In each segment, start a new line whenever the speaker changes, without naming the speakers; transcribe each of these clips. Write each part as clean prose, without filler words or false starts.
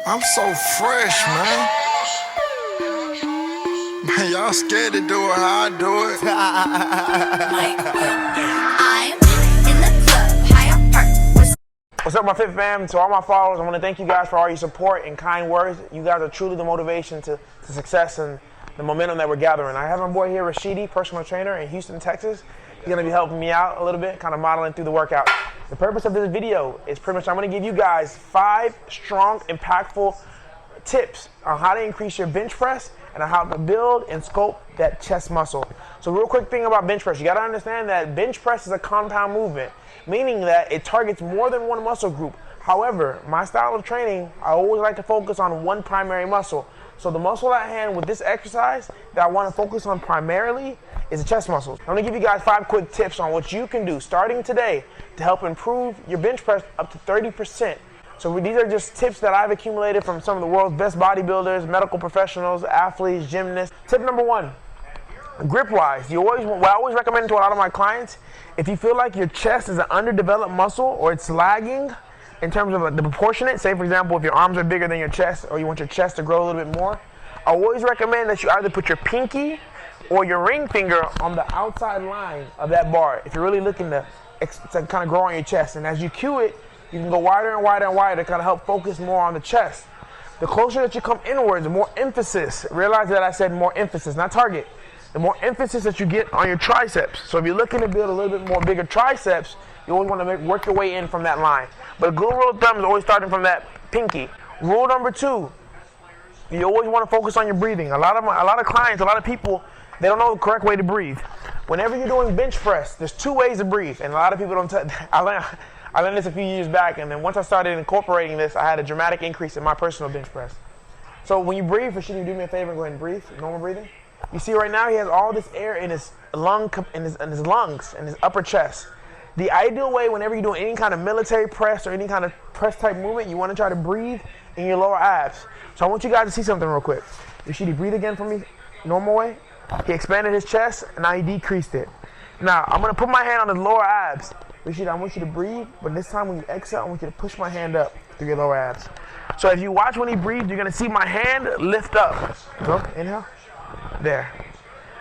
I'm so fresh, man. Man, y'all scared to do it how I do it.
I'm in the club, high up park.
What's up, my Fit fam? To all my followers, I want to thank you guys for all your support and kind words. You guys are truly the motivation to success and the momentum that we're gathering. I have my boy here, Rashidi, personal trainer in Houston, Texas. He's going to be helping me out a little bit, kind of modeling through the workout. The purpose of this video is pretty much I'm going to give you guys 5 strong, impactful tips on how to increase your bench press and on how to build and sculpt that chest muscle. So real quick thing about bench press, you got to understand that bench press is a compound movement, meaning that it targets more than one muscle group. However, my style of training, I always like to focus on one primary muscle. So the muscle at hand with this exercise that I want to focus on primarily is the chest muscles. I'm going to give you guys 5 quick tips on what you can do starting today to help improve your bench press up to 30%. So these are just tips that I've accumulated from some of the world's best bodybuilders, medical professionals, athletes, gymnasts. Tip number 1, grip-wise, what I always recommend to a lot of my clients, if you feel like your chest is an underdeveloped muscle or it's lagging in terms of the proportionate, say for example, if your arms are bigger than your chest or you want your chest to grow a little bit more, I always recommend that you either put your pinky or your ring finger on the outside line of that bar if you're really looking to kind of grow on your chest. And as you cue it, you can go wider and wider and wider to kind of help focus more on the chest. The closer that you come inwards, the more emphasis. Realize that I said more emphasis, not target. The more emphasis that you get on your triceps. So if you're looking to build a little bit more bigger triceps, you always want to work your way in from that line. But a good rule of thumb is always starting from that pinky. Rule number 2, you always want to focus on your breathing. A lot of clients, a lot of people, they don't know the correct way to breathe. Whenever you're doing bench press, there's 2 ways to breathe, and a lot of people don't. I learned this a few years back, and then once I started incorporating this, I had a dramatic increase in my personal bench press. So when you breathe, should you do me a favor and go ahead and breathe, normal breathing? You see right now he has all this air in his lungs, in his upper chest. The ideal way whenever you're doing any kind of military press or any kind of press type movement, you want to try to breathe in your lower abs. So I want you guys to see something real quick. Rashidi, breathe again for me, normal way. He expanded his chest, and now he decreased it. Now, I'm going to put my hand on his lower abs. Rashidi, I want you to breathe, but this time when you exhale, I want you to push my hand up through your lower abs. So as you watch when he breathes, you're going to see my hand lift up. Go, inhale. There.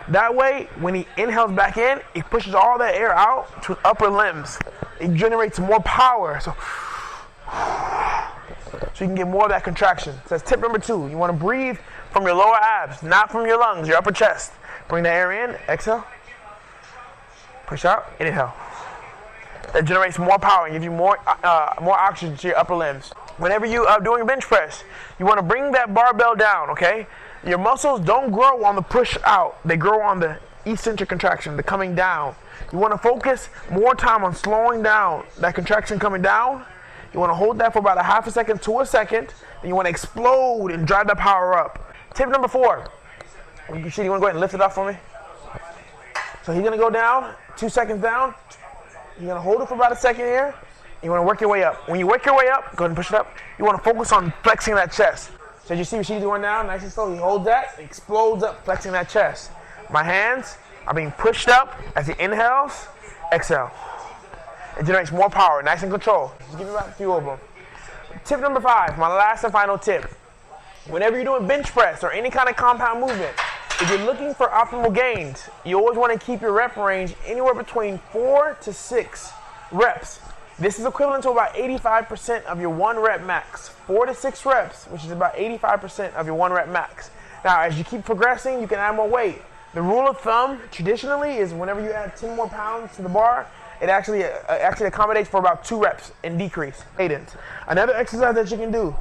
That way, when he inhales back in, he pushes all that air out to his upper limbs. It generates more power. So you can get more of that contraction. So that's tip number 2. You want to breathe from your lower abs, not from your lungs, your upper chest. Bring the air in, exhale. Push out, inhale. That generates more power and gives you more oxygen to your upper limbs. Whenever you are doing a bench press, you want to bring that barbell down, okay? Your muscles don't grow on the push out. They grow on the eccentric contraction, the coming down. You want to focus more time on slowing down that contraction coming down. You want to hold that for about a half a second to a second. Then you want to explode and drive that power up. Tip number 4. You want to go ahead and lift it up for me? So he's going to go down, 2 seconds down. You're going to hold it for about a second here. You want to work your way up. When you work your way up, go ahead and push it up. You want to focus on flexing that chest. So as you see Rashidi going down, nice and slow, he holds that, explodes up, flexing that chest. My hands are being pushed up as he inhales, exhale. It generates more power, nice and control. Just give me about a few of them. Tip number 5, my last and final tip. Whenever you're doing bench press or any kind of compound movement, if you're looking for optimal gains, you always want to keep your rep range anywhere between 4 to 6 reps. This is equivalent to about 85% of your 1 rep max. 4 to 6 reps, which is about 85% of your 1 rep max. Now, as you keep progressing, you can add more weight. The rule of thumb, traditionally, is whenever you add 10 more pounds to the bar, it actually accommodates for about 2 reps and decrease cadence. Another exercise that you can do,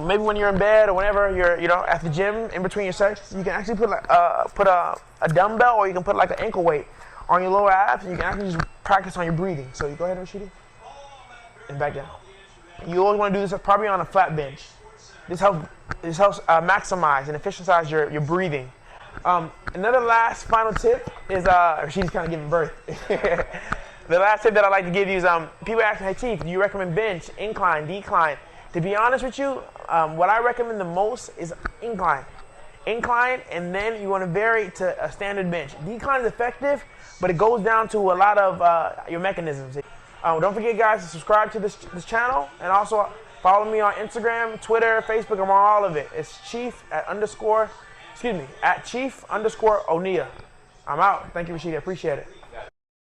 maybe when you're in bed or whenever you're, at the gym in between your sets, you can actually put a dumbbell or you can put like an ankle weight on your lower abs, and you can actually just practice on your breathing. So you go ahead, Rashidi, and back down. You always want to do this probably on a flat bench. This helps maximize and efficientize your breathing. Another last final tip is Rashidi's kind of giving birth. The last tip that I like to give you is people ask me, hey Chief, do you recommend bench, incline, decline? To be honest with you, what I recommend the most is incline. Incline, and then you want to vary to a standard bench. Decline is effective, but it goes down to a lot of your mechanisms. Don't forget, guys, to subscribe to this channel, and also Follow me on Instagram, Twitter, Facebook. I'm on all of it. It's Chief_Oniya. I'm out. Thank you, Rashidi. I appreciate it.